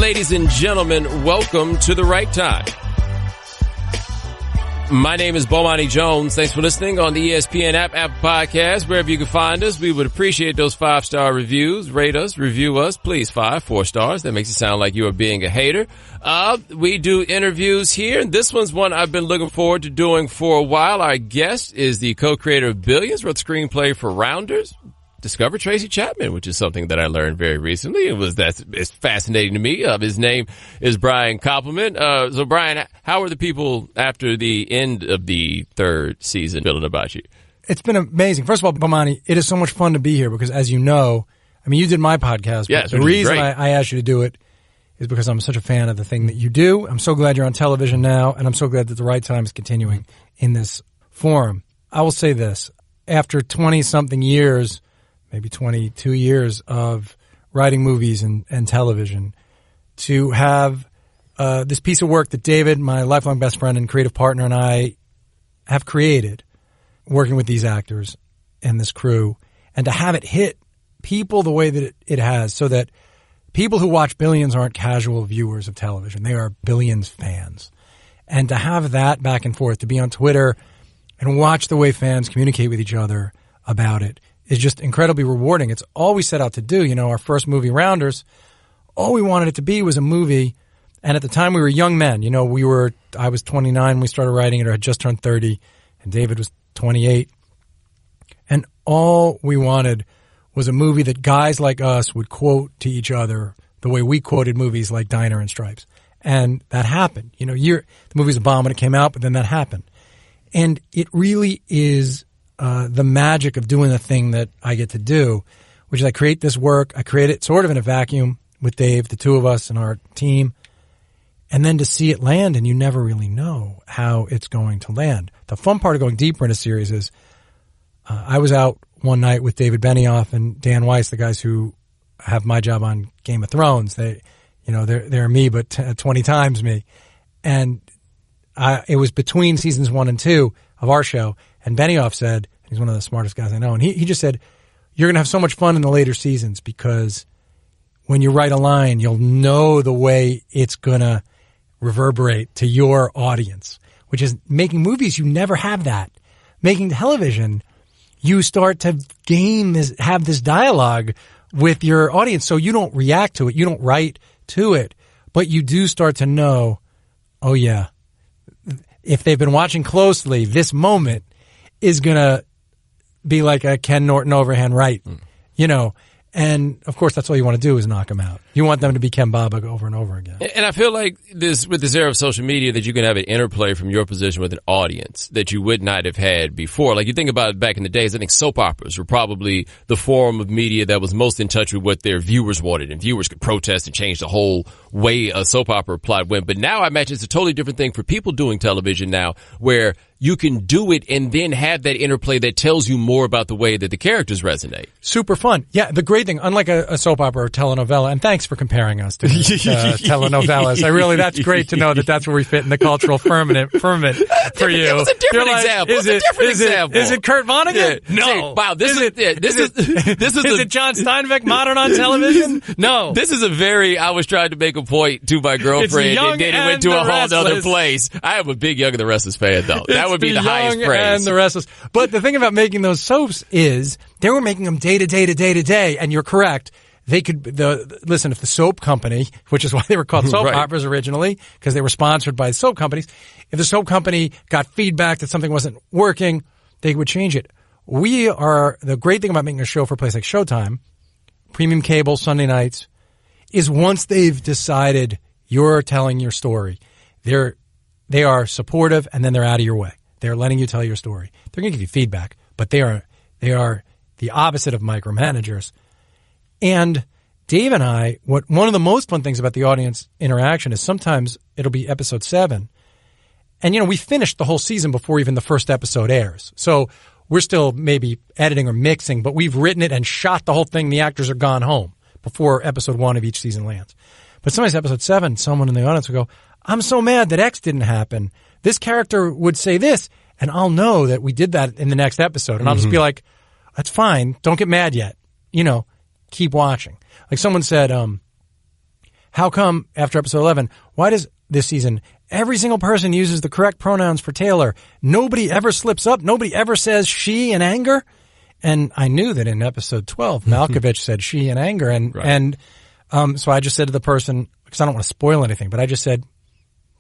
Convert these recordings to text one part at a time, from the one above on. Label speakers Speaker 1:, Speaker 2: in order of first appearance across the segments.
Speaker 1: ladies and gentlemen, welcome to The Right Time. My name is Bomani Jones. Thanks for listening on the ESPN app, Apple Podcast, wherever you can find us. We would appreciate those 5-star reviews. Rate us, review us, please. 4 stars. That makes it sound like you are being a hater. We do interviews here, and this one's one I've been looking forward to doing for a while. Our guest is the co-creator of Billions, wrote the screenplay for Rounders. Discovered Tracy Chapman, which is something that I learned very recently. It's fascinating to me. His name is Brian Koppelman. So Brian, how are the people after the end of the 3rd season feeling about you?
Speaker 2: It's been amazing. First of all, Bomani, it is so much fun to be here because, as you know, I mean, you did my podcast.
Speaker 1: Yes,
Speaker 2: the reason I asked you to do it is because I'm such a fan of the thing that you do. I'm so glad you're on television now, and I'm so glad that The Right Time is continuing in this forum. I will say this. After 20-something years, maybe 22 years of writing movies and television, to have this piece of work that David, my lifelong best friend and creative partner, and I have created, working with these actors and this crew, and to have it hit people the way that it has, so that people who watch Billions aren't casual viewers of television. They are Billions fans. And to have that back and forth, to be on Twitter and watch the way fans communicate with each other about it, is just incredibly rewarding. It's all we set out to do. You know, our first movie, Rounders, all we wanted it to be was a movie. And at the time, we were young men. You know, I was 29 when we started writing it, or had just turned 30, and David was 28. And all we wanted was a movie that guys like us would quote to each other the way we quoted movies like Diner and Stripes. And that happened. You know, the movie was a bomb when it came out, but then that happened. And it really is the magic of doing the thing that I get to do, which is I create this work. I create it sort of in a vacuum with Dave, the two of us and our team, and then to see it land, and you never really know how it's going to land. The fun part of going deeper in a series is I was out one night with David Benioff and Dan Weiss, the guys who have my job on Game of Thrones. They're me, but 20 times me. And it was between seasons 1 and 2 of our show. And Benioff said, he's one of the smartest guys I know, and he just said, you're going to have so much fun in the later seasons because when you write a line, you'll know the way it's going to reverberate to your audience, which is making movies. You never have that. Making television, you start to have this dialogue with your audience. So you don't react to it. You don't write to it, but you do start to know, oh yeah, if they've been watching closely, this moment is going to be like a Ken Norton overhand right, you know. And, of course, that's all you want to do is knock them out. You want them to be Ken Baba over and over again.
Speaker 1: And I feel like with this era of social media that you can have an interplay from your position with an audience that you would not have had before. Like, you think about it back in the days, I think soap operas were probably the form of media that was most in touch with what their viewers wanted. And viewers could protest and change the whole way a soap opera plot went. But now I imagine it's a totally different thing for people doing television now, where you can do it and then have that interplay that tells you more about the way that the characters resonate.
Speaker 2: Super fun. Yeah, the great thing, unlike a soap opera or telenovela, and thanks for comparing us to telenovelas. That's great to know that that's where we fit in the cultural firmament for you.
Speaker 1: It was a different example.
Speaker 2: Is it Kurt Vonnegut?
Speaker 1: Yeah.
Speaker 2: No.
Speaker 1: Wow, this is
Speaker 2: Is it John Steinbeck modern on television? No.
Speaker 1: This is I was trying to make a point to my girlfriend, and then it went to a whole other place. I am a big Young and the Restless fan, though. That would be the highest praise.
Speaker 2: And the Restless. But the thing about making those soaps is they were making them day to day to day to day, and you're correct. They could, listen, if the soap company, which is why they were called soap operas originally, because they were sponsored by soap companies, if the soap company got feedback that something wasn't working, they would change it. The great thing about making a show for a place like Showtime, premium cable, Sunday nights, is once they've decided you're telling your story, they are supportive, and then they're out of your way. They're letting you tell your story. They're going to give you feedback, but they are the opposite of micromanagers. And Dave and I, one of the most fun things about the audience interaction is sometimes it'll be episode 7. And, we finished the whole season before even the first episode airs. So we're still maybe editing or mixing, but we've written it and shot the whole thing. The actors are gone home before episode 1 of each season lands. But sometimes episode 7, someone in the audience will go, I'm so mad that X didn't happen. This character would say this, and I'll know that we did that in the next episode. And I'll just be like, that's fine. Don't get mad yet. Keep watching. Like someone said, how come after episode 11, why does this season every single person uses the correct pronouns for Taylor? Nobody ever slips up. Nobody ever says she in anger. And I knew that in episode 12, Malkovich said she in anger. So I just said to the person, because I don't want to spoil anything, but I just said,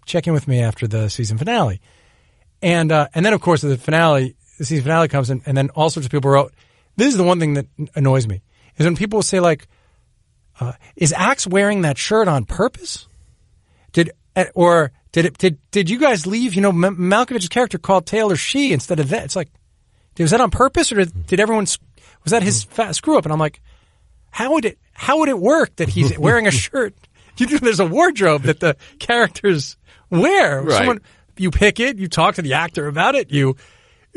Speaker 2: check in with me after the season finale. And then of course the season finale comes in, and then all sorts of people wrote, this is the one thing that annoys me, is when people say like, is Axe wearing that shirt on purpose? Did you guys leave, Malkovich's character called Taylor she instead of that? It's like, was that on purpose, or did everyone, was that his screw up? And I'm like, how would it work that he's wearing a shirt? There's a wardrobe that the characters wear.
Speaker 1: Right.
Speaker 2: You pick it, you talk to the actor about it,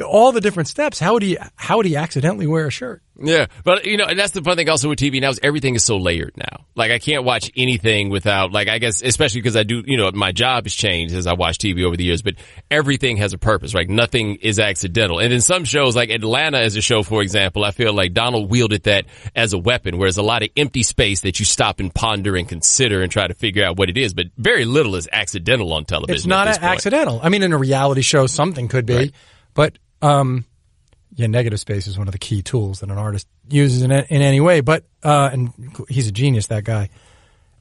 Speaker 2: all the different steps. How would he accidentally wear a shirt?
Speaker 1: Yeah, but and that's the fun thing also with TV now is everything is so layered now. Like I can't watch anything without, like, I guess especially because I do, my job has changed as I watch TV over the years, but everything has a purpose, right? Nothing is accidental. And in some shows, like Atlanta as a show, for example, I feel like Donald wielded that as a weapon, whereas a lot of empty space that you stop and ponder and consider and try to figure out what it is, but very little is accidental on television.
Speaker 2: It's not accidental. I mean, in a reality show, something could be, right. But negative space is one of the key tools that an artist uses in any way. But and he's a genius, that guy,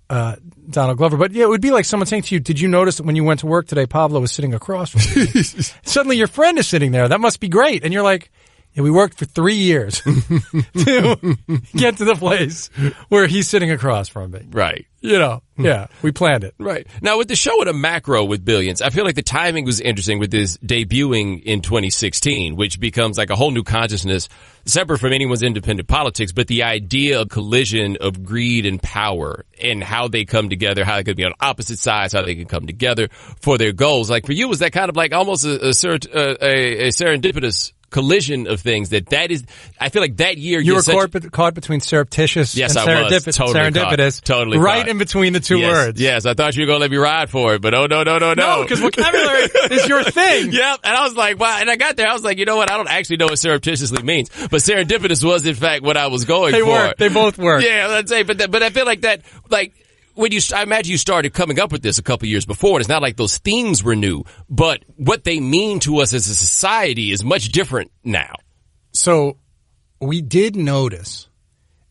Speaker 2: Donald Glover. But yeah, it would be like someone saying to you, "Did you notice that when you went to work today, Pablo was sitting across from you?" Suddenly, your friend is sitting there. That must be great, and you're like, "Yeah, we worked for 3 years to get to the place where he's sitting across from me."
Speaker 1: Right.
Speaker 2: Yeah, we planned it.
Speaker 1: Right. Now, with the show at a macro with Billions, I feel like the timing was interesting with this debuting in 2016, which becomes like a whole new consciousness, separate from anyone's independent politics, but the idea of collision of greed and power and how they come together, how they could be on opposite sides, how they can come together for their goals. Like for you, was that kind of like almost a serendipitous collision of things that is, I feel like that year
Speaker 2: you were caught between surreptitious and serendipitous.
Speaker 1: Totally
Speaker 2: right in between the two words.
Speaker 1: Yes, I thought you were going to let me ride for it, but no.
Speaker 2: No, because vocabulary is your thing.
Speaker 1: Yep, and I was like, wow, and I got there, I was like, you know what, I don't actually know what surreptitiously means, but serendipitous was in fact what I was going for.
Speaker 2: They both work.
Speaker 1: Yeah, let's say, but I feel like that, like, I imagine you started coming up with this a couple years before, and it's not like those themes were new, but what they mean to us as a society is much different now.
Speaker 2: So we did notice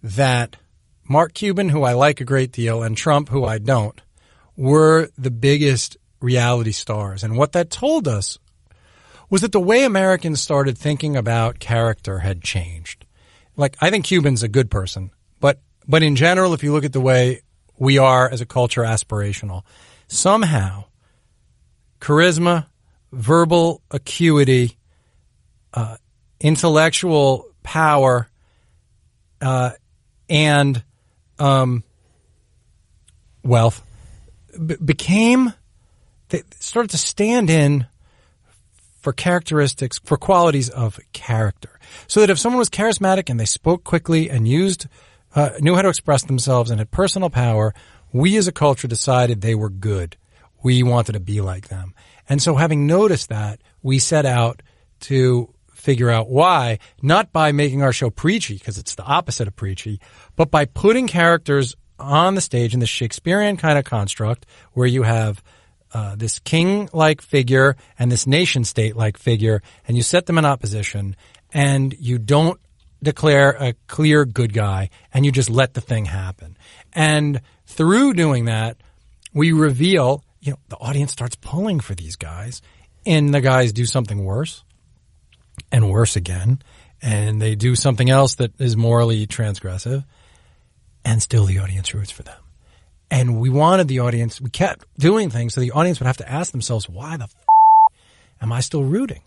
Speaker 2: that Mark Cuban, who I like a great deal, and Trump, who I don't, were the biggest reality stars. And what that told us was that the way Americans started thinking about character had changed. Like, I think Cuban's a good person, but in general, if you look at the way we are as a culture aspirational, somehow charisma, verbal acuity, intellectual power, and wealth they started to stand in for characteristics, for qualities of character. So that if someone was charismatic and they spoke quickly and knew how to express themselves and had personal power, we as a culture decided they were good. We wanted to be like them. And so having noticed that, we set out to figure out why, not by making our show preachy, because it's the opposite of preachy, but by putting characters on the stage in the Shakespearean kind of construct where you have this king-like figure and this nation-state-like figure, and you set them in opposition, and you don't declare a clear good guy, and you just let the thing happen. And through doing that, we reveal, the audience starts pulling for these guys, and the guys do something worse and worse again, and they do something else that is morally transgressive, and still the audience roots for them. And we wanted the audience, we kept doing things so the audience would have to ask themselves, why the am I still rooting?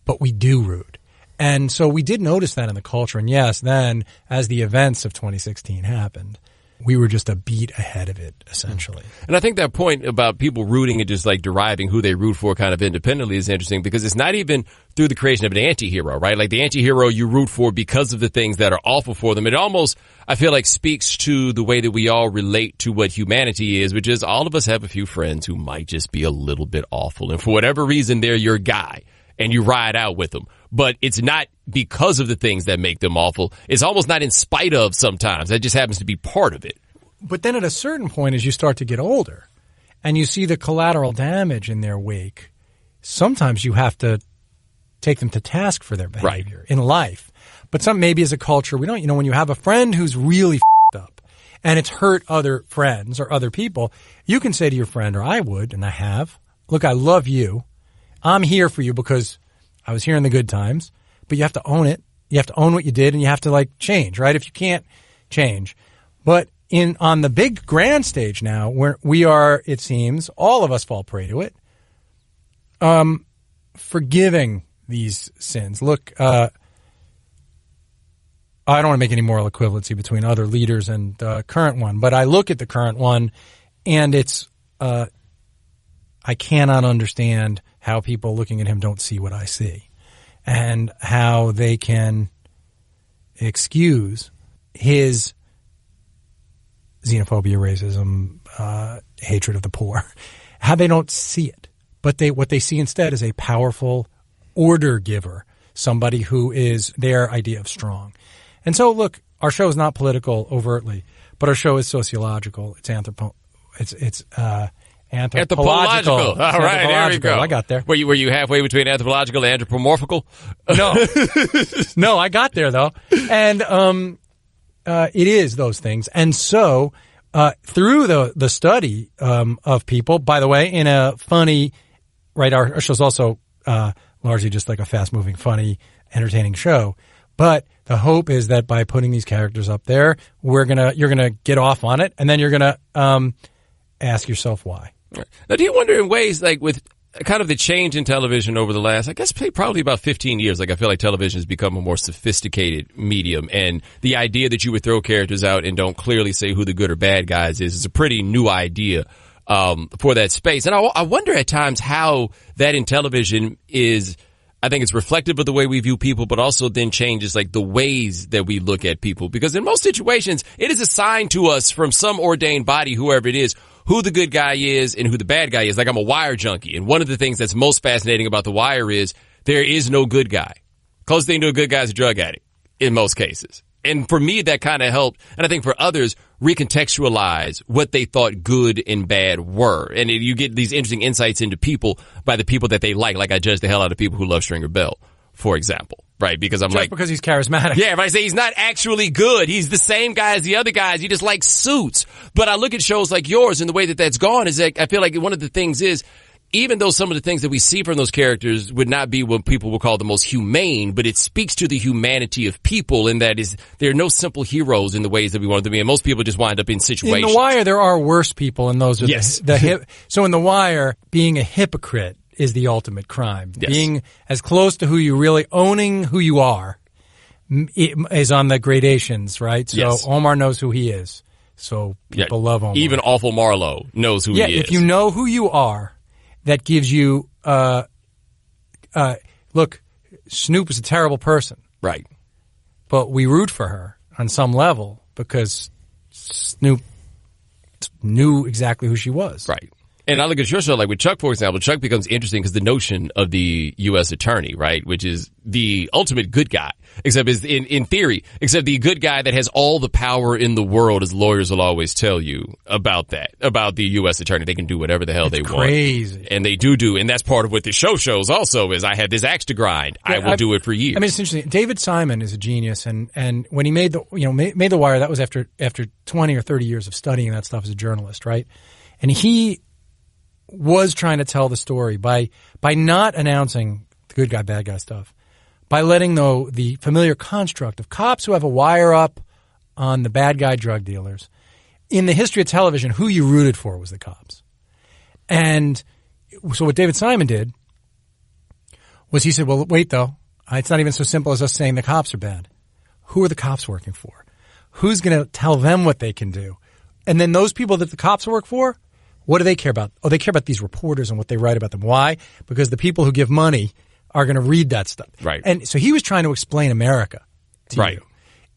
Speaker 2: But we do root. And so we did notice that in the culture. And yes, then as the events of 2016 happened, we were just a beat ahead of it, essentially.
Speaker 1: And I think that point about people rooting and just like deriving who they root for kind of independently is interesting because it's not even through the creation of an anti-hero, right? Like the anti-hero you root for because of the things that are awful for them. It almost, I feel like, speaks to the way that we all relate to what humanity is, which is all of us have a few friends who might just be a little bit awful. And for whatever reason, they're your guy and you ride out with them. But it's not because of the things that make them awful. It's almost not in spite of sometimes. That just happens to be part of it.
Speaker 2: But then at a certain point, as you start to get older and you see the collateral damage in their wake, sometimes you have to take them to task for their behavior in life. But maybe as a culture, we don't, when you have a friend who's really f***ed up and it's hurt other friends or other people, you can say to your friend, or I would, and I have, look, I love you. I'm here for you because I was here in the good times, but you have to own it. You have to own what you did and you have to change, right? If you can't change. But on the big grand stage now, where we are, it seems, all of us fall prey to it, forgiving these sins. Look, I don't want to make any moral equivalency between other leaders and the current one, but I look at the current one and it's, I cannot understand how people looking at him don't see what I see and how they can excuse his xenophobia, racism, hatred of the poor, how they don't see it. But what they see instead is a powerful order giver, somebody who is their idea of strong. And so, look, our show is not political overtly, but our show is sociological. It's anthropological.
Speaker 1: All right, there we go.
Speaker 2: I got there.
Speaker 1: Were you halfway between anthropological and anthropomorphical?
Speaker 2: No. No, I got there, though. And it is those things. And so through the study of people, by the way, in a funny, right, our show's also largely just like a fast-moving, funny, entertaining show. But the hope is that by putting these characters up there, you're gonna get off on it, and then you're gonna ask yourself why.
Speaker 1: Now, do you wonder in ways like with kind of the change in television over the last, I guess, probably about 15 years, I feel like television has become a more sophisticated medium, and the idea that you would throw characters out and don't clearly say who the good or bad guys is a pretty new idea for that space. And I wonder at times how that in television is, I think it's reflective of the way we view people, but also then changes the ways that we look at people. Because in most situations, it is assigned to us from some ordained body, whoever it is, who the good guy is and who the bad guy is. I'm a Wire junkie. And one of the things that's most fascinating about The Wire is there is no good guy. Closest thing to a good guy is a drug addict in most cases. And for me, that kind of helped, and I think for others, recontextualize what they thought good and bad were. And you get these interesting insights into people by the people that they like. Like I judge the hell out of people who love Stringer Bell, for example. Right? Because
Speaker 2: just because he's charismatic.
Speaker 1: Yeah, if I say he's not actually good, he's the same guy as the other guys. He just likes suits. But I look at shows like yours and the way that that's gone is I feel like one of the things is, even though some of the things that we see from those characters would not be what people would call the most humane, but it speaks to the humanity of people, and that is there are no simple heroes in the ways that we want them to be, and most people just wind up in situations.
Speaker 2: In The Wire, there are worse people, and those are
Speaker 1: yes.
Speaker 2: So in The Wire, being a hypocrite is the ultimate crime.
Speaker 1: Yes.
Speaker 2: Being as close to who you really, owning who you are, is on the gradations, right? So
Speaker 1: yes.
Speaker 2: Omar knows who he is, so people love Omar.
Speaker 1: Even Awful Marlowe knows who he is.
Speaker 2: If you know who you are, that gives you, look, Snoop is a terrible person.
Speaker 1: Right.
Speaker 2: But we root for her on some level because Snoop knew exactly who she was.
Speaker 1: Right. And I look at your show, like with Chuck, for example, Chuck becomes interesting because the notion of the U.S. attorney, right, which is the ultimate good guy, except is in theory, except the good guy that has all the power in the world, as lawyers will always tell you about that, about the U.S. attorney. They can do whatever the hell they want.
Speaker 2: Crazy.
Speaker 1: And they do. And that's part of what the show shows also is I have this axe to grind. I will do it for years.
Speaker 2: I mean, it's interesting. David Simon is a genius. And when he made The Wire, that was after 20 or 30 years of studying that stuff as a journalist, right? And he was trying to tell the story by not announcing the good guy, bad guy stuff, by letting the familiar construct of cops who have a wire up on the bad guy drug dealers. In the history of television, who you rooted for was the cops. And so what David Simon did was he said, well, wait, though. It's not even so simple as us saying the cops are bad. Who are the cops working for? Who's going to tell them what they can do? And then those people that the cops work for, what do they care about? Oh, they care about these reporters and what they write about them. Why? Because the people who give money are going to read that stuff.
Speaker 1: Right.
Speaker 2: And so he was trying to explain America to you.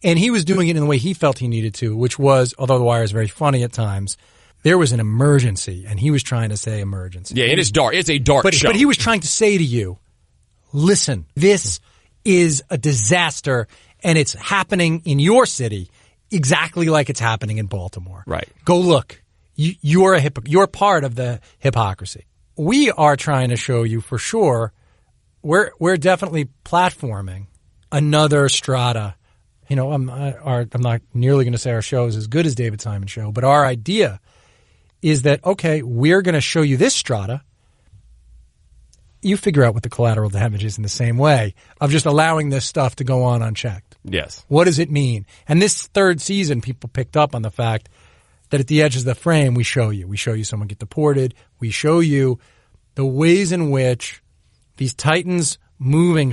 Speaker 2: And he was doing it in the way he felt he needed to, which was, although The Wire is very funny at times, there was an emergency, and he was trying to say emergency.
Speaker 1: Yeah, it is dark. It's a dark show.
Speaker 2: But he was trying to say to you, listen, this is a disaster, and it's happening in your city, exactly like it's happening in Baltimore.
Speaker 1: Right.
Speaker 2: Go look. You're part of the hypocrisy. We are trying to show you for sure. We're definitely platforming another strata. You know, I'm not nearly going to say our show is as good as David Simon's show, but our idea is that, okay, we're going to show you this strata. You figure out what the collateral damage is in the same way of just allowing this stuff to go on unchecked.
Speaker 1: Yes.
Speaker 2: What does it mean? And this third season, people picked up on the fact that at the edges of the frame, we show you. We show you someone get deported. We show you the ways in which these titans moving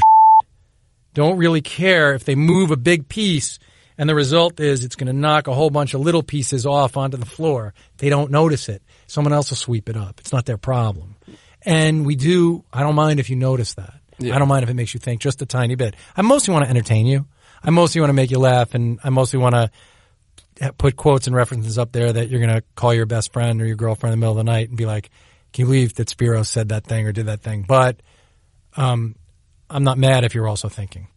Speaker 2: don't really care if they move a big piece, and the result is it's going to knock a whole bunch of little pieces off onto the floor. They don't notice it. Someone else will sweep it up. It's not their problem. And I don't mind if you notice that. Yeah. I don't mind if it makes you think just a tiny bit. I mostly want to entertain you. I mostly want to make you laugh, and I mostly want to put quotes and references up there that you're going to call your best friend or your girlfriend in the middle of the night and be like, can you believe that Spiro said that thing or did that thing? But I'm not mad if you're also thinking.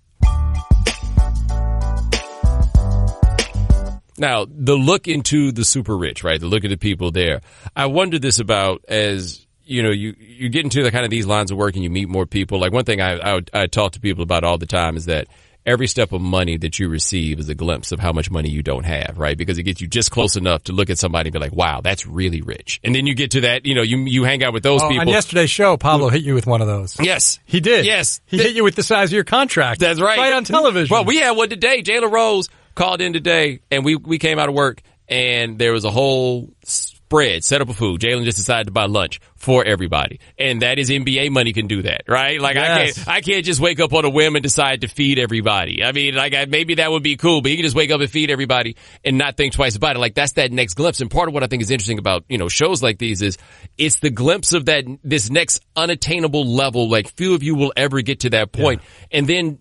Speaker 1: Now, the look into the super rich, right? The look at the people there. I wonder this about as, you know, you get into the kind of these lines of work and you meet more people. Like one thing I talk to people about all the time is that every step of money that you receive is a glimpse of how much money you don't have, right? Because it gets you just close enough to look at somebody and be like, wow, that's really rich. And then you get to that, you know, you hang out with those people.
Speaker 2: On yesterday's show, Pablo hit you with one of those.
Speaker 1: Yes.
Speaker 2: He did.
Speaker 1: Yes.
Speaker 2: He hit you with the size of your contract.
Speaker 1: That's right.
Speaker 2: Right on television.
Speaker 1: Well, we had one today. Jayla Rose called in today, and we came out of work, and there was a whole spread set up of food. Jalen just decided to buy lunch for everybody, and that is NBA money can do that, right? Like yes. I can't just wake up on a whim and decide to feed everybody. I mean, like maybe that would be cool, but you can just wake up and feed everybody and not think twice about it. Like that's that next glimpse. And part of what I think is interesting about, you know, shows like these is it's the glimpse of this next unattainable level. Like few of you will ever get to that point. Yeah. And then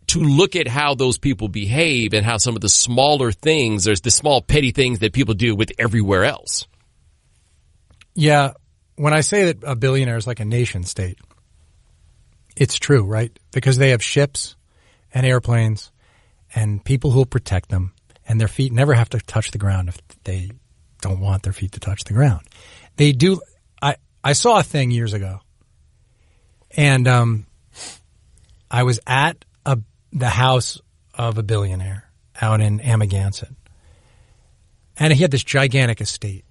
Speaker 1: to look at how those people behave and how some of the smaller things, there's the small petty things that people do with everywhere else.
Speaker 2: Yeah. When I say that a billionaire is like a nation state, it's true, right? Because they have ships and airplanes and people who will protect them, and their feet never have to touch the ground if they don't want their feet to touch the ground. They do. I saw a thing years ago, and I was at the house of a billionaire out in Amagansett, and he had this gigantic estate.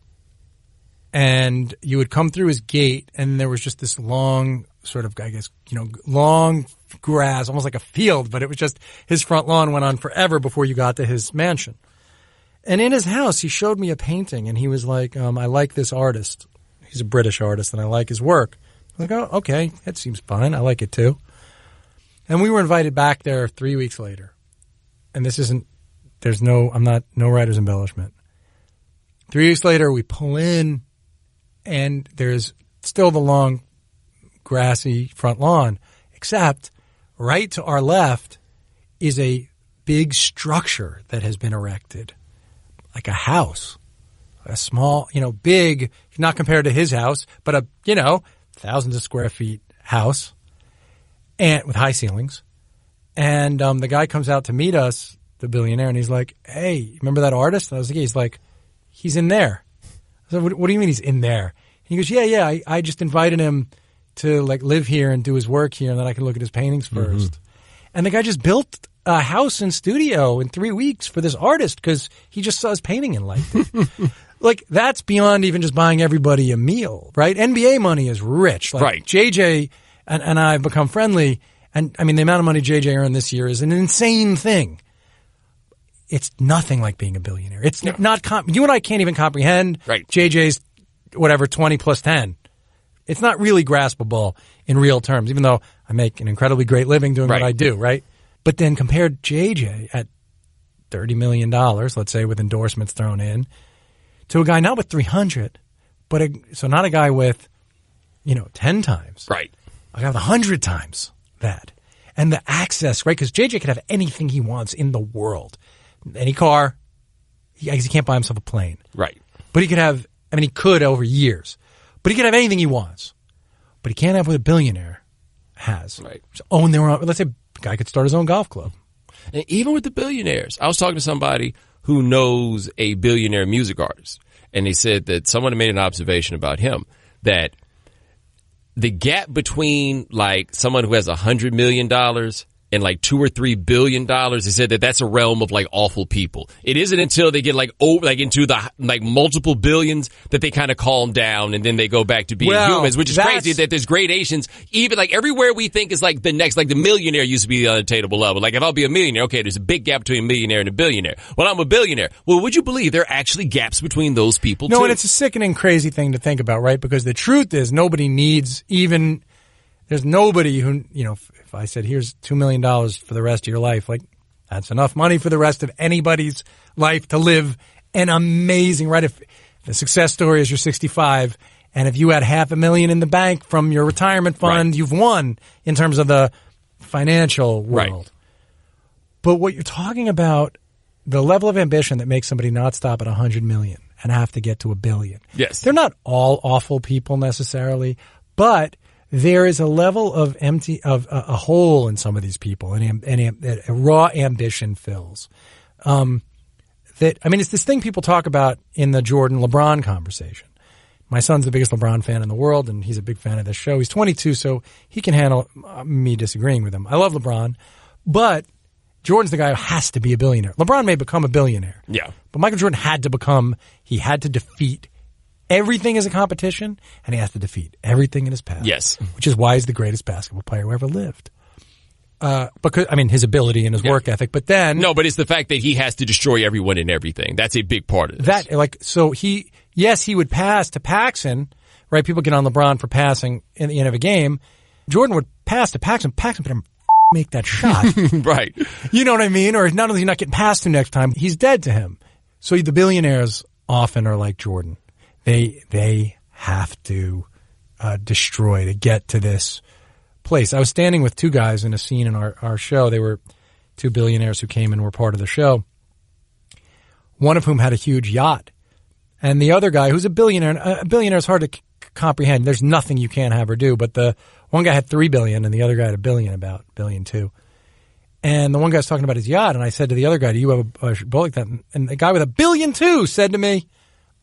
Speaker 2: And you would come through his gate, and there was just this long sort of, I guess, you know, long grass, almost like a field, but it was just his front lawn went on forever before you got to his mansion. And in his house, he showed me a painting, and he was like, I like this artist. He's a British artist, and I like his work. I was like, oh, okay, that seems fine. I like it too. And we were invited back there 3 weeks later. And this isn't, no writer's embellishment. 3 weeks later, we pull in, and there's still the long, grassy front lawn, except right to our left is a big structure that has been erected, like a house, a small, big, not compared to his house, but thousands of square feet house, and with high ceilings. And the guy comes out to meet us, the billionaire, and he's like, "Hey, remember that artist?" And I was like, "He's like, he's in there." I said, "What do you mean he's in there?" And he goes, "Yeah. I just invited him to live here and do his work here, and then I can look at his paintings first." Mm-hmm. And the guy just built a house and studio in 3 weeks for this artist because he just saw his painting and liked it. That's beyond even just buying everybody a meal, right? NBA money is rich.
Speaker 1: Right.
Speaker 2: JJ and I have become friendly, and I mean the amount of money JJ earned this year is an insane thing. It's nothing like being a billionaire. It's not. You and I can't even comprehend.
Speaker 1: Right.
Speaker 2: JJ's 20 plus 10. It's not really graspable in real terms, even though I make an incredibly great living doing what I do, right? But then compared JJ at $30 million, let's say with endorsements thrown in, to a guy not with 300, but so not a guy with 10 times,
Speaker 1: right?
Speaker 2: A guy with 100 times that, and the access, right? Because JJ could have anything he wants in the world, any car. He can't buy himself a plane,
Speaker 1: right?
Speaker 2: But he could have. I mean, he could over years, but he could have anything he wants. But he can't have what a billionaire has.
Speaker 1: Right.
Speaker 2: So own their own. Let's say a guy could start his own golf club.
Speaker 1: And even with the billionaires, I was talking to somebody who knows a billionaire music artist. And they said that someone made an observation about him that the gap between like someone who has $100 million and like $2 or $3 billion, they said that that's a realm of like awful people. It isn't until they get like into the like multiple billions that they kind of calm down and then they go back to being humans, which is crazy that there's gradations. Even like everywhere we think is like the next, like the millionaire used to be the unattainable level. Like if I'll be a millionaire, okay, there's a big gap between a millionaire and a billionaire. Well, I'm a billionaire. Well, would you believe there are actually gaps between those people too?
Speaker 2: No, and it's a sickening, crazy thing to think about, right? Because the truth is nobody needs even, there's nobody who, you know, if I said, here's $2 million for the rest of your life, like that's enough money for the rest of anybody's life to live an amazing, right? If the success story is you're 65 and if you had $500,000 in the bank from your retirement fund, you've won in terms of the financial world. Right. But what you're talking about, the level of ambition that makes somebody not stop at 100 million and have to get to $1 billion.
Speaker 1: Yes.
Speaker 2: They're not all awful people necessarily, but there is a level of a hole in some of these people, and a raw ambition fills. It's this thing people talk about in the Jordan LeBron conversation. My son's the biggest LeBron fan in the world, and he's a big fan of this show. He's 22, so he can handle me disagreeing with him. I love LeBron, but Jordan's the guy who has to be a billionaire. LeBron may become a billionaire.
Speaker 1: Yeah.
Speaker 2: But Michael Jordan had to defeat everything is a competition, and he has to defeat everything in his path.
Speaker 1: Yes.
Speaker 2: Which is why he's the greatest basketball player who ever lived. Because, I mean, his ability and his work ethic, but then...
Speaker 1: No, but it's the fact that he has to destroy everyone and everything. That's a big part of this.
Speaker 2: He would pass to Paxson, right? People get on LeBron for passing in the end of a game. Jordan would pass to Paxson. Paxson would make that shot.
Speaker 1: Right.
Speaker 2: You know what I mean? Or not only is he not getting passed to next time, he's dead to him. So the billionaires often are like Jordan. They have to destroy to get to this place. I was standing with two guys in a scene in our show. They were two billionaires who came and were part of the show, one of whom had a huge yacht. And the other guy, who's a billionaire, is hard to comprehend. There's nothing you can't have or do. But the one guy had $3 billion and the other guy had $1 billion, about $1.2 billion. And the one guy was talking about his yacht. And I said to the other guy, do you have a boat like that? And the guy with $1.2 billion said to me,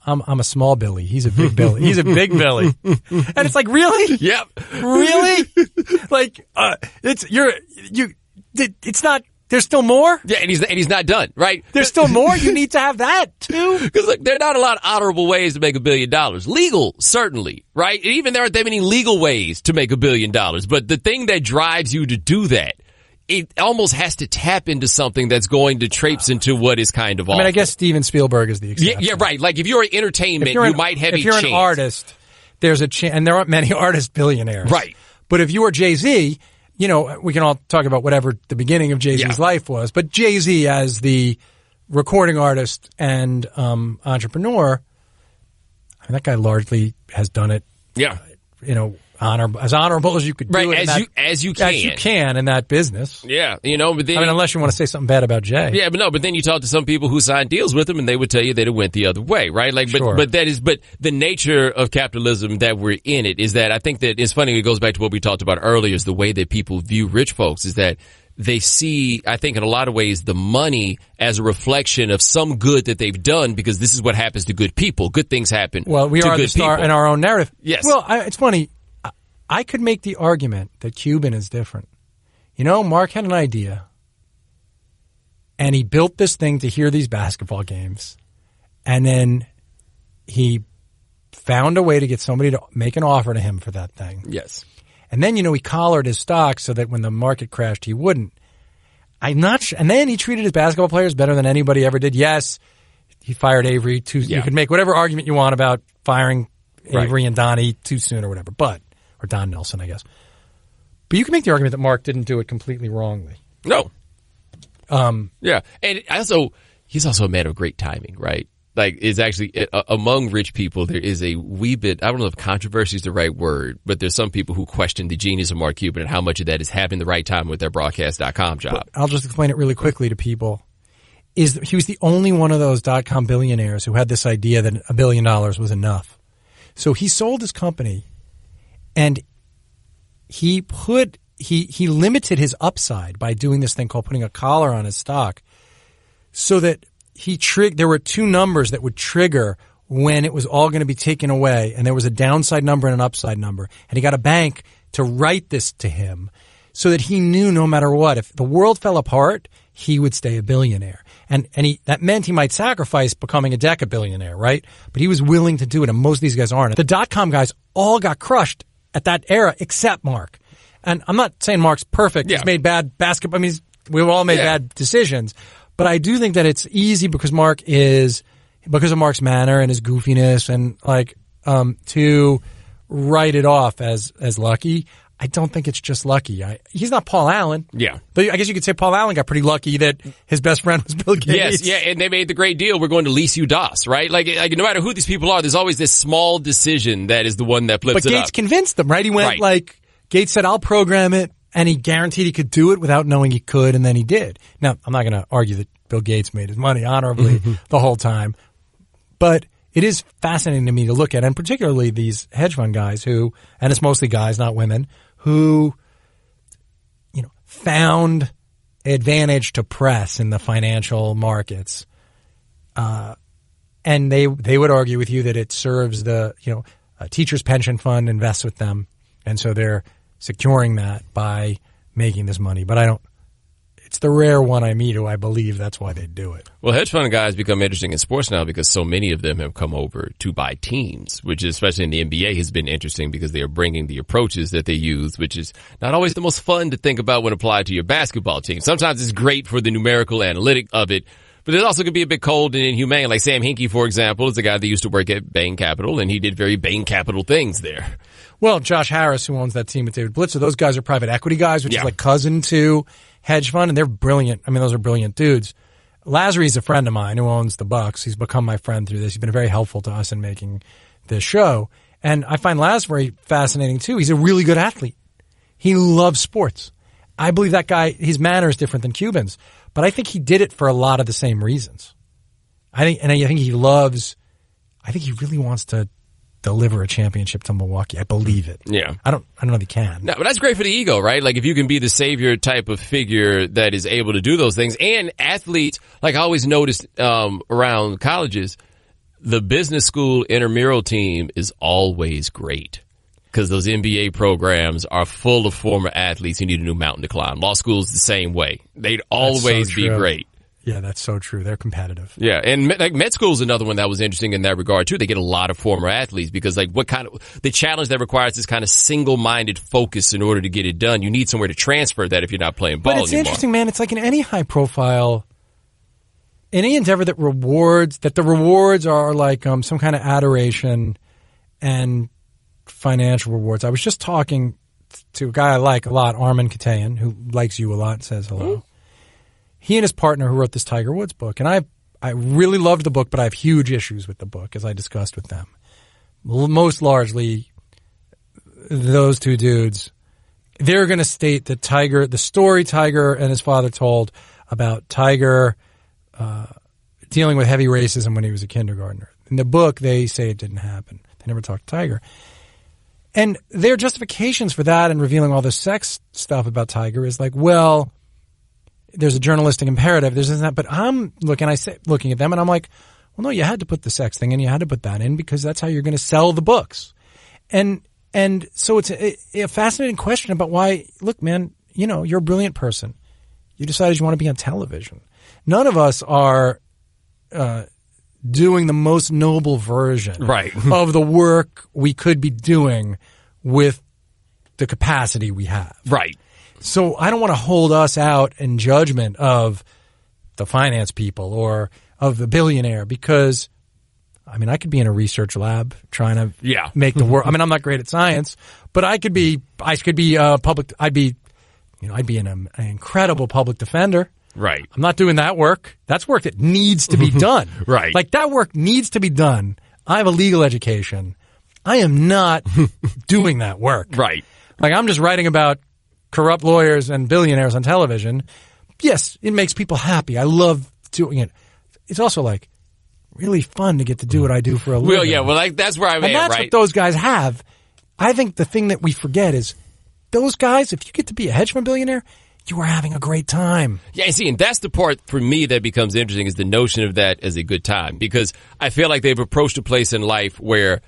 Speaker 2: I'm a small Billy. He's a big Billy. He's a big Billy. And it's like, really?
Speaker 1: Yep.
Speaker 2: Really? Like, it's not, there's still more?
Speaker 1: Yeah, and he's not done, right?
Speaker 2: There's still more? You need to have that too?
Speaker 1: Because look, there are not a lot of honorable ways to make $1 billion. Legal, certainly, right? And even there aren't that many legal ways to make $1 billion. But the thing that drives you to do that, it almost has to tap into something that's going to traipse into what is kind of awful.
Speaker 2: I mean, I guess Steven Spielberg is the exception.
Speaker 1: Yeah, right. Like if you're in entertainment, you might have a chance.
Speaker 2: If you're an artist, there's a chance, and there aren't many artist billionaires.
Speaker 1: Right.
Speaker 2: But if you are Jay-Z, you know, we can all talk about whatever the beginning of Jay-Z's life was, but Jay-Z as the recording artist and entrepreneur, I mean, that guy largely has done it.
Speaker 1: Yeah.
Speaker 2: As honorable as you could do it.
Speaker 1: As you
Speaker 2: can in that business.
Speaker 1: Yeah. But then,
Speaker 2: unless you want to say something bad about Jay.
Speaker 1: Yeah, but then you talk to some people who signed deals with him and they would tell you that it went the other way, right? Like,
Speaker 2: sure.
Speaker 1: but the nature of capitalism that we're in it is that I think that it's funny. It goes back to what we talked about earlier, is the way that people view rich folks is that they see, I think in a lot of ways, the money as a reflection of some good that they've done, because this is what happens to good people. Good things happen.
Speaker 2: Well, we are the star in our own narrative.
Speaker 1: Yes.
Speaker 2: Well, it's funny. I could make the argument that Cuban is different. Mark had an idea, and he built this thing to hear these basketball games, and then he found a way to get somebody to make an offer to him for that thing.
Speaker 1: Yes.
Speaker 2: And then, he collared his stock so that when the market crashed, he wouldn't. And then he treated his basketball players better than anybody ever did. Yes, he fired Avery You could make whatever argument you want about firing Avery and Donnie too soon or whatever, or Don Nelson, I guess. But you can make the argument that Mark didn't do it completely wrongly.
Speaker 1: No. Yeah. And he's also a man of great timing, right? Like, it's actually, among rich people, there is a wee bit, I don't know if controversy is the right word, but there's some people who question the genius of Mark Cuban and how much of that is having the right time with their broadcast.com job.
Speaker 2: But I'll just explain it really quickly to people. He was the only one of those .com billionaires who had this idea that $1 billion was enough. So he sold his company, and he limited his upside by doing this thing called putting a collar on his stock, so that there were two numbers that would trigger when it was all going to be taken away, and there was a downside number and an upside number. And he got a bank to write this to him so that he knew no matter what, if the world fell apart, he would stay a billionaire. And that meant he might sacrifice becoming a deca-billionaire, right? But he was willing to do it, and most of these guys aren't. The dot-com guys all got crushed at that era except Mark. And I'm not saying Mark's perfect. Yeah. He's made bad basketball. I mean, we've all made bad decisions. But I do think that it's easy because of Mark's manner and his goofiness and to write it off as lucky. I don't think it's just lucky. He's not Paul Allen.
Speaker 1: Yeah.
Speaker 2: But I guess you could say Paul Allen got pretty lucky that his best friend was Bill Gates.
Speaker 1: Yes, yeah, and they made the great deal. We're going to lease you DOS, right? Like no matter who these people are, there's always this small decision that is the one that flips it up.
Speaker 2: But Gates convinced them, right? He went Gates said, I'll program it, and he guaranteed he could do it without knowing he could, and then he did. Now, I'm not going to argue that Bill Gates made his money honorably the whole time, but it is fascinating to me to look at, and particularly these hedge fund guys who, and it's mostly guys, not women, who, found advantage to press in the financial markets. And they would argue with you that it serves a teacher's pension fund invests with them. And so they're securing that by making this money. But it's the rare one I meet who I believe that's why they do it.
Speaker 1: Well, hedge fund guys become interesting in sports now because so many of them have come over to buy teams, which is, especially in the NBA, has been interesting because they are bringing the approaches that they use, which is not always the most fun to think about when applied to your basketball team. Sometimes it's great for the numerical analytic of it, but it also could be a bit cold and inhumane. Like Sam Hinkie, for example, is a guy that used to work at Bain Capital, and he did very Bain Capital things there.
Speaker 2: Well, Josh Harris, who owns that team with David Blitzer, those guys are private equity guys, which is like cousin to hedge fund, and they're brilliant. I mean, those are brilliant dudes. Lazzary's a friend of mine who owns the Bucks. He's become my friend through this. He's been very helpful to us in making this show. And I find Laz very fascinating, too. He's a really good athlete. He loves sports. I believe that guy, his manner is different than Cuban's, but I think he did it for a lot of the same reasons. I think he really wants to deliver a championship to Milwaukee. I believe it.
Speaker 1: Yeah.
Speaker 2: I don't know if he can.
Speaker 1: No, but that's great for the ego, right? Like if you can be the savior type of figure that is able to do those things. And athletes, like I always noticed around colleges, the business school intramural team is always great because those MBA programs are full of former athletes who need a new mountain to climb. Law school's the same way. They'd always be great.
Speaker 2: Yeah, that's so true. They're competitive.
Speaker 1: Yeah, and like med school is another one that was interesting in that regard too. They get a lot of former athletes because like the challenge that requires this kind of single-minded focus in order to get it done. You need somewhere to transfer that if you're not playing ball anymore.
Speaker 2: But it's interesting, man. It's like in any high-profile, any endeavor that the rewards are like some kind of adoration and financial rewards. I was just talking to a guy I like a lot, Armin Katayan, who likes you a lot and says hello. Mm-hmm. He and his partner who wrote this Tiger Woods book, and I really loved the book, but I have huge issues with the book, as I discussed with them. Most largely, those two dudes, they're going to state that the story Tiger and his father told about Tiger dealing with heavy racism when he was a kindergartner. In the book, they say it didn't happen. They never talked to Tiger. And their justifications for that and revealing all this sex stuff about Tiger is like, well, there's a journalistic imperative. There's that, but I'm looking at them and I'm like, well, no, you had to put the sex thing in. You had to put that in because that's how you're going to sell the books. And so it's a fascinating question about why, look, man, you're a brilliant person. You decided you want to be on television. None of us are, doing the most noble version of the work we could be doing with the capacity we have.
Speaker 1: Right.
Speaker 2: So I don't want to hold us out in judgment of the finance people or of the billionaire because, I mean, I could be in a research lab trying to make the world. I mean, I'm not great at science, but I'd be an incredible public defender.
Speaker 1: Right.
Speaker 2: I'm not doing that work. That's work that needs to be done.
Speaker 1: Right.
Speaker 2: Like that work needs to be done. I have a legal education. I am not doing that work.
Speaker 1: Right.
Speaker 2: Like I'm just writing about corrupt lawyers and billionaires on television. Yes, it makes people happy. I love doing it. It's also like really fun to get to do what I do for a living.
Speaker 1: Well, yeah, like that's where I'm at, right?
Speaker 2: And that's what those guys have. I think the thing that we forget is those guys, if you get to be a hedge fund billionaire, you are having a great time.
Speaker 1: Yeah, see, and that's the part for me that becomes interesting is the notion of that as a good time, because I feel like they've approached a place in life where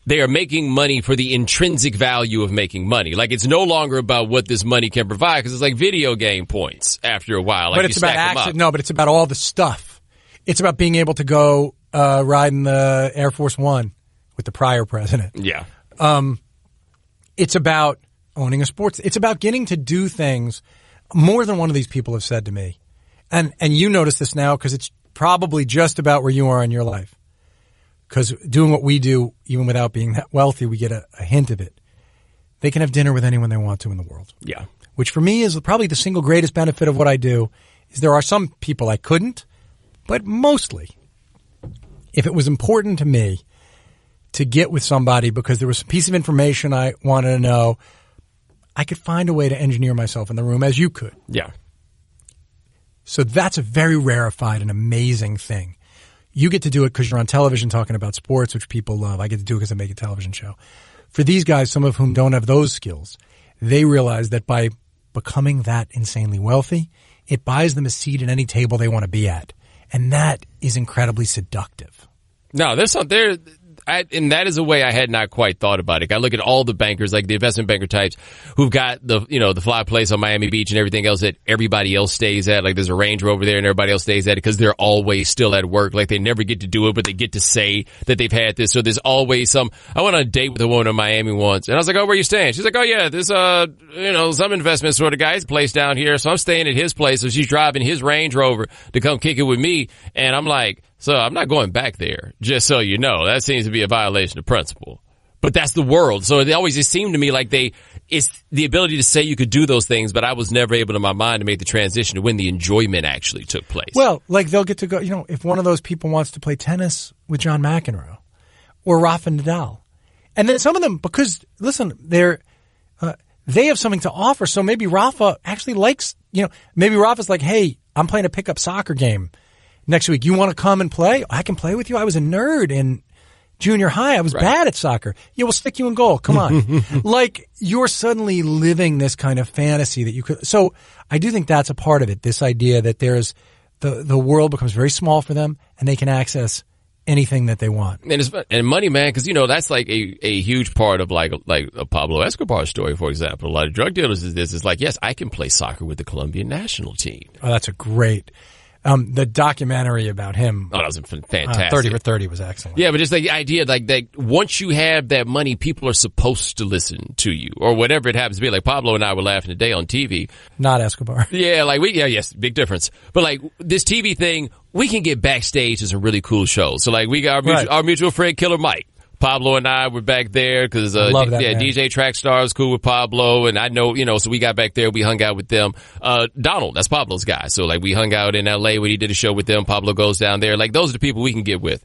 Speaker 1: they are making money for the intrinsic value of making money. Like, it's no longer about what this money can provide, because it's like video game points after a while. Like,
Speaker 2: but it's about action. No, but it's about all the stuff. It's about being able to go ride in the Air Force One with the prior president.
Speaker 1: Yeah.
Speaker 2: It's about owning a sports. It's about getting to do things. More than one of these people have said to me, and you notice this now because it's probably just about where you are in your life. Because doing what we do, even without being that wealthy, we get a hint of it. They can have dinner with anyone they want to in the world.
Speaker 1: Yeah.
Speaker 2: Which for me is probably the single greatest benefit of what I do is there are some people I couldn't, but mostly, if it was important to me to get with somebody because there was a piece of information I wanted to know, I could find a way to engineer myself in the room as you could.
Speaker 1: Yeah.
Speaker 2: So that's a very rarefied and amazing thing. You get to do it because you're on television talking about sports, which people love. I get to do it because I make a television show. For these guys, some of whom don't have those skills, they realize that by becoming that insanely wealthy, it buys them a seat at any table they want to be at. And that is incredibly seductive.
Speaker 1: No, there's some there. And that is a way I had not quite thought about it. I look at all the bankers, like the investment banker types, who've got the fly place on Miami Beach and everything else that everybody else stays at. Like there's a Range Rover there and everybody else stays at it because they're always still at work. Like they never get to do it, but they get to say that they've had this. So there's always some. I went on a date with a woman in Miami once, and I was like, "Oh, where are you staying?" She's like, "Oh yeah, this some investment sort of guy's place down here, so I'm staying at his place." So she's driving his Range Rover to come kick it with me, and I'm like, so I'm not going back there, just so you know. That seems to be a violation of principle. But that's the world. So it seemed to me like it's the ability to say you could do those things, but I was never able in my mind to make the transition to when the enjoyment actually took place.
Speaker 2: Well, like they'll get to go, if one of those people wants to play tennis with John McEnroe or Rafa Nadal. And then some of them, because, listen, they have something to offer. So maybe Rafa actually likes, maybe Rafa's like, hey, I'm playing a pickup soccer game next week. You want to come and play? I can play with you. I was a nerd in junior high. I was bad at soccer. Yeah, we'll stick you in goal. Come on. Like you're suddenly living this kind of fantasy that you could. So I do think that's a part of it. This idea that there's the world becomes very small for them and they can access anything that they want.
Speaker 1: And money, man, because that's like a huge part of like a Pablo Escobar story, for example. A lot of drug dealers is like, yes, I can play soccer with the Colombian national team.
Speaker 2: Oh, that's a great. The documentary about him.
Speaker 1: Oh, that was fantastic.
Speaker 2: 30 for 30 was excellent.
Speaker 1: Yeah, but just like the idea, like that once you have that money, people are supposed to listen to you or whatever it happens to be. Like Pablo and I were laughing today on TV.
Speaker 2: Not Escobar.
Speaker 1: Yeah, yes, big difference. But like this TV thing, we can get backstage to some really cool shows. So like we got our mutual friend Killer Mike. Pablo and I were back there because DJ Trackstar was cool with Pablo, and I know, so we got back there, we hung out with them. Donald, that's Pablo's guy. So like we hung out in LA when he did a show with them. Pablo goes down there. Like those are the people we can get with.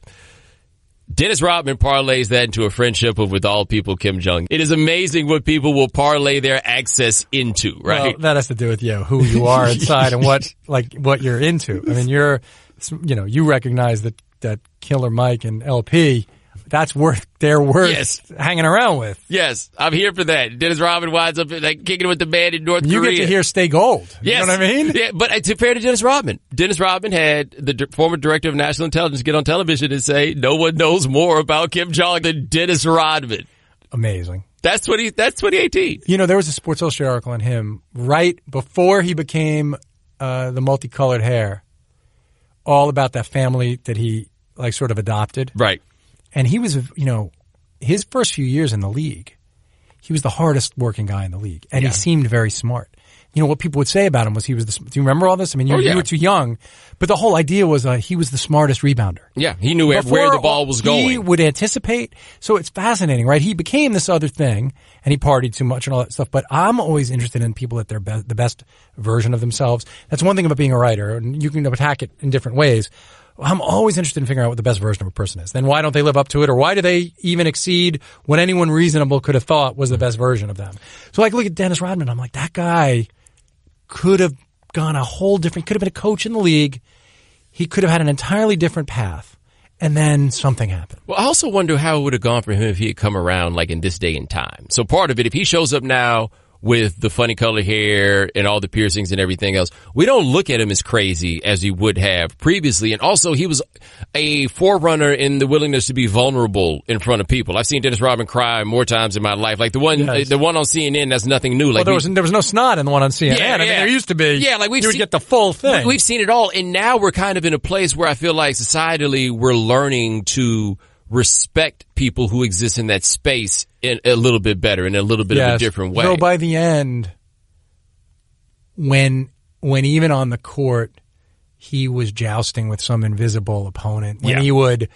Speaker 1: Dennis Rodman parlays that into a friendship with all people Kim Jong. It is amazing what people will parlay their access into, right?
Speaker 2: Well, that has to do with who you are inside and what you're into. I mean, you recognize that Killer Mike and LP. That's they're worth hanging around with.
Speaker 1: Yes, I'm here for that. Dennis Rodman winds up like kicking with the man in North Korea.
Speaker 2: You get to hear Stay Gold.
Speaker 1: Yes.
Speaker 2: You know what I mean?
Speaker 1: Yeah, but it's fair to Dennis Rodman. Dennis Rodman had the former director of national intelligence get on television and say, no one knows more about Kim Jong than Dennis Rodman.
Speaker 2: Amazing.
Speaker 1: That's 2018.
Speaker 2: There was a Sports Illustrated article on him right before he became the multicolored hair, all about that family that he sort of adopted.
Speaker 1: Right.
Speaker 2: And he was, his first few years in the league, he was the hardest working guy in the league. And he seemed very smart. What people would say about him was do you remember all this? I mean, you were too young. But the whole idea was he was the smartest rebounder.
Speaker 1: Yeah, he knew where the ball was going.
Speaker 2: He would anticipate. So it's fascinating, right? He became this other thing, and he partied too much and all that stuff. But I'm always interested in people at their the best version of themselves. That's one thing about being a writer. And you can attack it in different ways. I'm always interested in figuring out what the best version of a person is. Then why don't they live up to it, or why do they even exceed what anyone reasonable could have thought was the best version of them? So look at Dennis Rodman. I'm like, that guy could have gone a whole different, could have been a coach in the league. He could have had an entirely different path. And then something happened.
Speaker 1: Well, I also wonder how it would have gone for him if he had come around in this day and time. So part of it, if he shows up now with the funny colored hair and all the piercings and everything else. We don't look at him as crazy as we would have previously. And also, he was a forerunner in the willingness to be vulnerable in front of people. I've seen Dennis Rodman cry more times in my life. Like the one on CNN, that's nothing new. Like
Speaker 2: there was no snot in the one on CNN.
Speaker 1: Yeah,
Speaker 2: I mean, there used to be.
Speaker 1: Yeah, like
Speaker 2: you would get the full thing.
Speaker 1: We've seen it all. And now we're kind of in a place where I feel like societally we're learning to respect people who exist in that space in a little bit better, in a little bit of a different way.
Speaker 2: So by the end, when even on the court, he was jousting with some invisible opponent. When he would,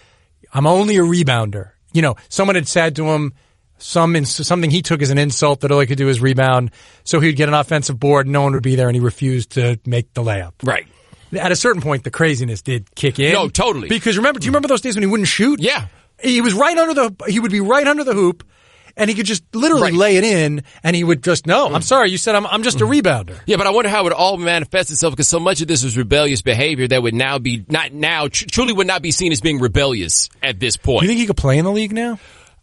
Speaker 2: I'm only a rebounder. You know, someone had said to him something he took as an insult that all he could do is rebound. So he'd get an offensive board, no one would be there, and he refused to make the layup.
Speaker 1: Right.
Speaker 2: At a certain point, the craziness did kick in.
Speaker 1: No, totally.
Speaker 2: Because do you remember those days when he wouldn't shoot?
Speaker 1: Yeah.
Speaker 2: He would be right under the hoop, and he could just literally lay it in, and he would just, no, I'm sorry, you said I'm just a rebounder.
Speaker 1: Yeah, but I wonder how it all manifests itself, because so much of this was rebellious behavior that would now be, truly would not be seen as being rebellious at this point.
Speaker 2: You think he could play in the league now?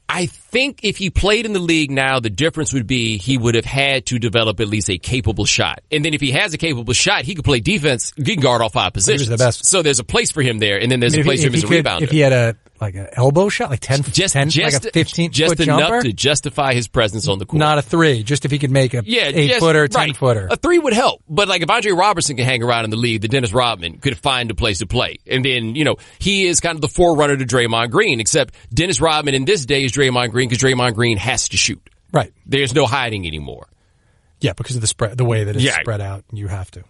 Speaker 1: I think if he played in the league now, the difference would be he would have had to develop at least a capable shot. And then if he has a capable shot, he could play defense. He can guard all 5 positions.
Speaker 2: He was the best.
Speaker 1: So there's a place for him there, and then there's a place for him as a rebounder.
Speaker 2: If he had an elbow shot, like 10, like a 15-foot
Speaker 1: enough
Speaker 2: jumper?
Speaker 1: to justify his presence on the court.
Speaker 2: Not a 3, just if he could make a 8-footer, 10-footer.
Speaker 1: A 3 would help. But like if Andre Robertson can hang around in the league, then Dennis Rodman could find a place to play. And then, he is kind of the forerunner to Draymond Green, except Dennis Rodman in this day is Draymond Green because Draymond Green has to shoot.
Speaker 2: Right.
Speaker 1: There's no hiding anymore.
Speaker 2: Yeah, because of the way that it's spread out, you have to.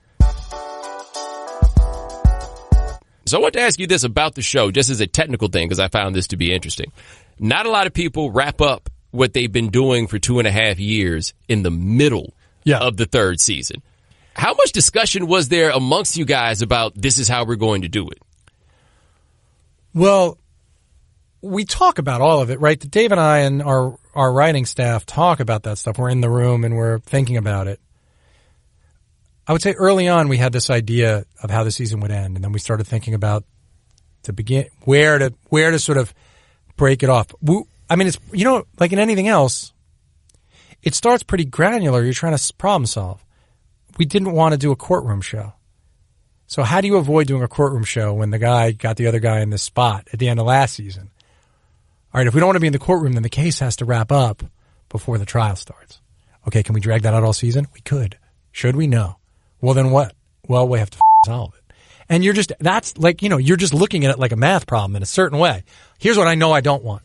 Speaker 1: So I want to ask you this about the show, just as a technical thing, because I found this to be interesting. Not a lot of people wrap up what they've been doing for 2.5 years in the middle of the 3rd season. How much discussion was there amongst you guys about this is how we're going to do it?
Speaker 2: Well, we talk about all of it, right? Dave and I and our writing staff talk about that stuff. We're in the room and we're thinking about it. I would say early on we had this idea of how the season would end, and then we started thinking about where to sort of break it off. I mean, it's like in anything else, it starts pretty granular. You're trying to problem solve. We didn't want to do a courtroom show. So how do you avoid doing a courtroom show when the guy got the other guy in this spot at the end of last season? All right, if we don't want to be in the courtroom, then the case has to wrap up before the trial starts. Okay, can we drag that out all season? We could. Should we? No. Well, then what? Well, we have to solve it. And you're just looking at it like a math problem in a certain way. Here's what I know I don't want.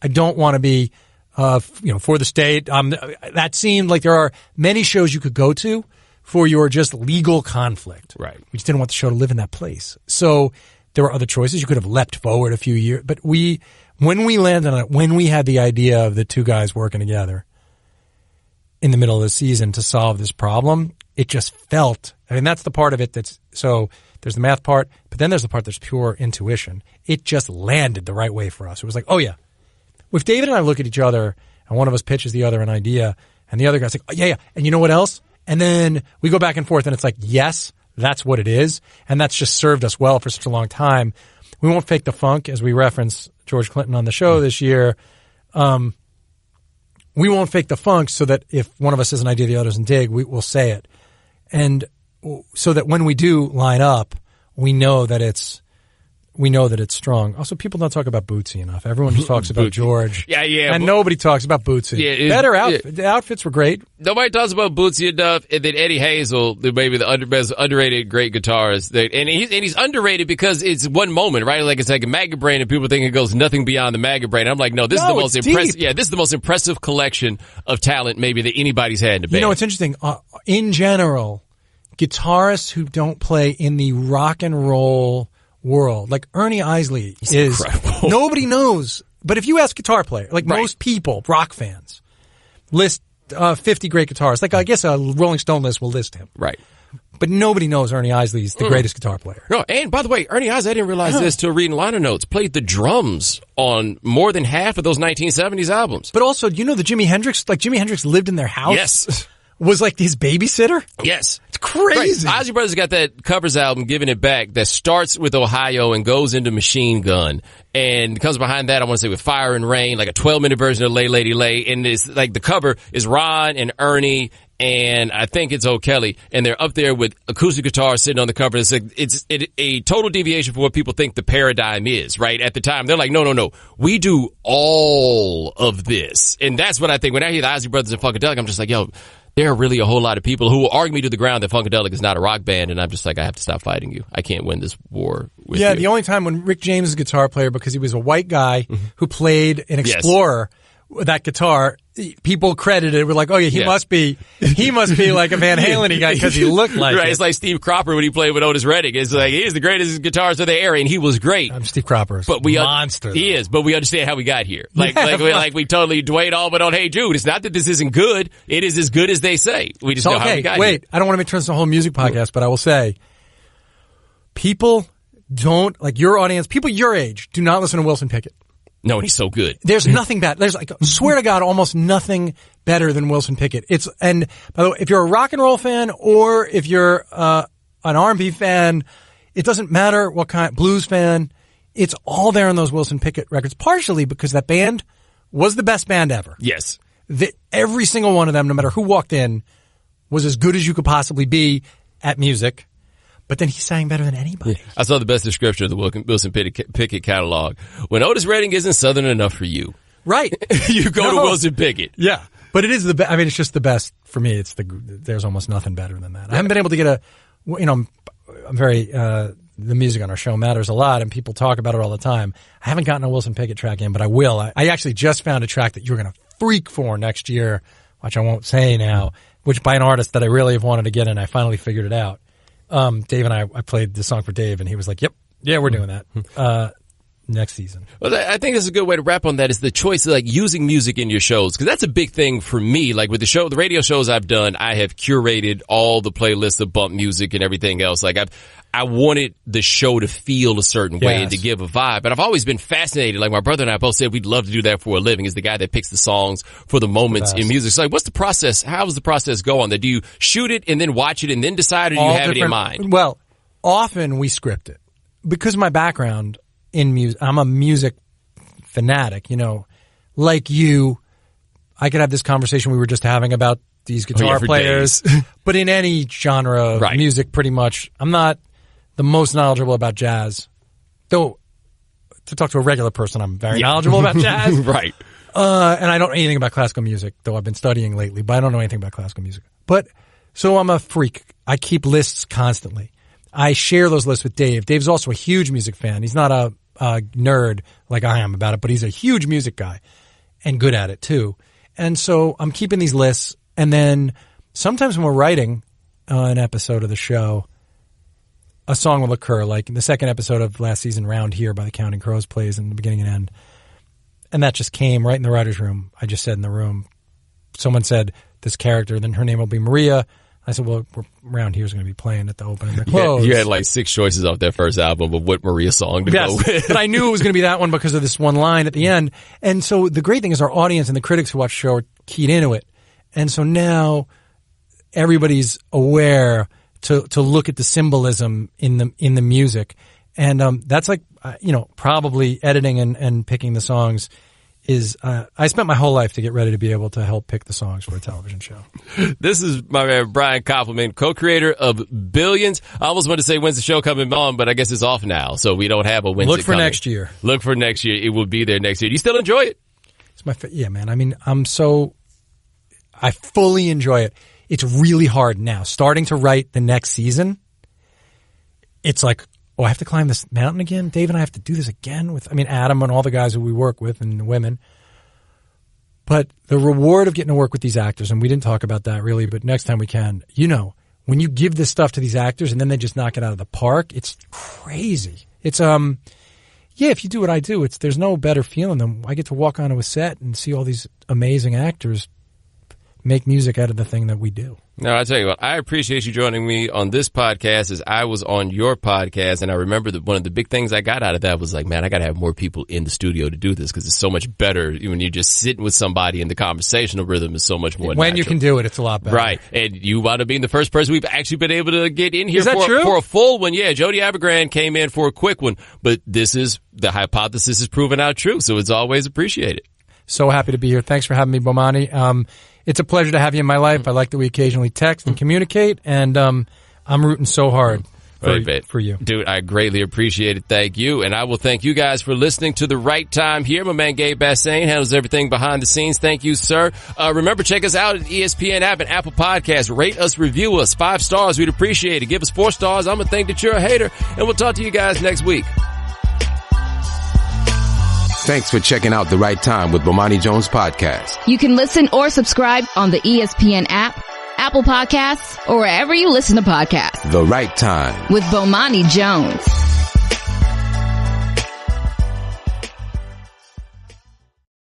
Speaker 2: I don't want to be, for the state. That seemed like there are many shows you could go to for your just legal conflict.
Speaker 1: Right.
Speaker 2: We just didn't want the show to live in that place. So there were other choices. You could have leapt forward a few years. But when we landed on it, when we had the idea of the two guys working together in the middle of the season to solve this problem, it just felt, that's the part of it so there's the math part, but then there's the part that's pure intuition. It just landed the right way for us. It was like, oh yeah. If David and I look at each other and one of us pitches the other an idea and the other guy's like, oh yeah. And you know what else? And then we go back and forth and it's like, yes, that's what it is. And that's just served us well for such a long time. We won't fake the funk, as we reference George Clinton on the show this year. We won't fake the funk so that if one of us has an idea the other doesn't dig, we'll say it. And so that when we do line up, we know that it's strong. Also, people don't talk about Bootsy enough. Everyone just talks about George.
Speaker 1: Yeah.
Speaker 2: And nobody talks about Bootsy. The outfits were great.
Speaker 1: Nobody talks about Bootsy enough. And then Eddie Hazel, maybe the best underrated great guitarist. And he's underrated because it's one moment, right? Like it's like a Maggot Brain, and people think it goes nothing beyond the Maggot Brain. I'm like, no, this is the most impressive. Yeah, this is the most impressive collection of talent maybe that anybody's had in the band.
Speaker 2: It's interesting. In general, guitarists who don't play in the rock and roll world, like Ernie Isley is incredible. Nobody knows, but if you ask guitar player, most people, rock fans, list 50 great guitarists. Like I guess a Rolling Stone list will list him,
Speaker 1: right?
Speaker 2: But nobody knows Ernie Isley is the greatest guitar player.
Speaker 1: No, and by the way, Ernie Isley, I didn't realize this till reading liner notes, played the drums on more than half of those 1970s albums.
Speaker 2: But also, the Jimi Hendrix, Jimi Hendrix lived in their house.
Speaker 1: Yes.
Speaker 2: Was like his babysitter?
Speaker 1: Yes.
Speaker 2: It's crazy.
Speaker 1: Right. Ozzy Brothers got that covers album, Giving It Back, that starts with Ohio and goes into Machine Gun. And comes behind that, I want to say, with Fire and Rain, like a 12-minute version of Lay Lady Lay. And it's like the cover is Ron and Ernie and I think it's O'Kelly, and they're up there with acoustic guitar sitting on the cover. It's a total deviation from what people think the paradigm is, right? At the time, they're like, no, we do all of this. And that's what I think. When I hear the Ozzy Brothers and Funkadelic, I'm just like, yo, there are really a whole lot of people who will argue me to the ground that Funkadelic is not a rock band, and I'm just like, I have to stop fighting you. I can't win this war with you.
Speaker 2: Yeah, the only time when Rick James is a guitar player, because he was a white guy who played an Explorer, that guitar, people credited it. We're like, oh yeah, he must be like a Van Halen guy because he looked like
Speaker 1: right.
Speaker 2: it.
Speaker 1: It's like Steve Cropper when he played with Otis Redding. It's like, he is the greatest guitarist of the era, and he was great.
Speaker 2: Steve Cropper's monster.
Speaker 1: He is, but we understand how we got here. Like we totally Dwayne Allman on Hey Jude. It's not that this isn't good. It is as good as they say. We just know how we got here.
Speaker 2: Wait, I don't want to turn this into a whole music podcast, but I will say, people don't, like your audience, people your age, do not listen to Wilson Pickett.
Speaker 1: No, he's so good.
Speaker 2: There's nothing bad. There's swear to God, almost nothing better than Wilson Pickett. And by the way, if you're a rock and roll fan or if you're an R&B fan, it doesn't matter what kind, blues fan, it's all there in those Wilson Pickett records, partially because that band was the best band ever.
Speaker 1: Yes.
Speaker 2: Every single one of them, no matter who walked in, was as good as you could possibly be at music. But then he sang better than anybody.
Speaker 1: I saw the best description of the Wilson Pickett catalog. When Otis Redding isn't Southern enough for you.
Speaker 2: Right.
Speaker 1: You go to Wilson Pickett.
Speaker 2: Yeah. But it is the best. I mean, it's just the best for me. There's almost nothing better than that. I haven't been able to get I'm very, the music on our show matters a lot and people talk about it all the time. I haven't gotten a Wilson Pickett track in, but I will. I actually just found a track that you're going to freak for next year, which I won't say now, which by an artist that I really have wanted to get in. I finally figured it out. Dave and I played the song for Dave, and he was like, "Yep, yeah, we're doing that next season."
Speaker 1: Well, I think that's a good way to wrap on that. Is the choice of like using music in your shows, because that's a big thing for me. Like with the radio shows I've done, I have curated all the playlists of bump music and everything else. Like I wanted the show to feel a certain way and to give a vibe. But I've always been fascinated. Like my brother and I both said we'd love to do that for a living, is the guy that picks the songs for the moments in music. So like, what's the process? How does the process go on that? Do you shoot it and then watch it and then decide, or do you have it in mind?
Speaker 2: Well, often we script it. Because of my background in music, I'm a music fanatic, like you. I could have this conversation we were just having about these guitar players, but in any genre of music, pretty much, I'm not the most knowledgeable about jazz, though to talk to a regular person, I'm very knowledgeable about jazz.
Speaker 1: Right.
Speaker 2: And I don't know anything about classical music, though I've been studying lately, but I don't know anything about classical music. But, so I'm a freak. I keep lists constantly. I share those lists with Dave. Dave's also a huge music fan. He's not a nerd like I am about it, but he's a huge music guy and good at it too. And so I'm keeping these lists, and then sometimes when we're writing an episode of the show, a song will occur, like in the second episode of last season, Round Here by the Counting Crows plays in the beginning and end. And that just came right in the writer's room. I just said in the room, someone said this character, then her name will be Maria. I said, well, Round Here's going to be playing at the opening and the close.
Speaker 1: You had like 6 choices off that first album of what Maria song to go with.
Speaker 2: But I knew it was going to be that one because of this one line at the end. And so the great thing is our audience and the critics who watch the show are keyed into it. And so now everybody's aware to look at the symbolism in the music. And that's like, probably editing and picking the songs is I spent my whole life to get ready to be able to help pick the songs for a television show.
Speaker 1: This is my man Brian Koppelman, co-creator of Billions. I almost wanted to say when's the show coming on, but I guess it's off now, so we don't have a when's
Speaker 2: Look
Speaker 1: it
Speaker 2: for
Speaker 1: coming.
Speaker 2: next year.
Speaker 1: Look for next year. It will be there next year. Do you still enjoy it?
Speaker 2: It's yeah, man. I mean, I fully enjoy it. It's really hard now. Starting to write the next season, it's like, I have to climb this mountain again? Dave and I have to do this again Adam and all the guys who we work with and the women. But the reward of getting to work with these actors, and we didn't talk about that really, but next time we can, when you give this stuff to these actors and then they just knock it out of the park, it's crazy. It's, if you do what I do, there's no better feeling than I get to walk onto a set and see all these amazing actors make music out of the thing that we do.
Speaker 1: No, I tell you what, I appreciate you joining me on this podcast as I was on your podcast, and I remember that one of the big things I got out of that was like, man, I got to have more people in the studio to do this because it's so much better when you're just sitting with somebody and the conversational rhythm is so much more
Speaker 2: When
Speaker 1: natural.
Speaker 2: You can do it, it's a lot better.
Speaker 1: Right, and you wound up being the first person we've actually been able to get in here
Speaker 2: is that true?
Speaker 1: For a full one. Yeah, Jody Abergrand came in for a quick one, but the hypothesis is proven out true, so it's always appreciated.
Speaker 2: So happy to be here. Thanks for having me, Bomani. it's a pleasure to have you in my life. I like that we occasionally text and communicate, and I'm rooting so hard for you.
Speaker 1: Dude, I greatly appreciate it. Thank you. And I will thank you guys for listening to The Right Time here. My man Gabe Bassane handles everything behind the scenes. Thank you, sir. Remember, check us out at ESPN app and Apple Podcasts. Rate us, review us. 5 stars. We'd appreciate it. Give us 4 stars. I'm going to think that you're a hater. And we'll talk to you guys next week.
Speaker 3: Thanks for checking out The Right Time with Bomani Jones podcast.
Speaker 4: You can listen or subscribe on the ESPN app, Apple Podcasts, or wherever you listen to podcasts.
Speaker 3: The Right Time
Speaker 4: with Bomani Jones.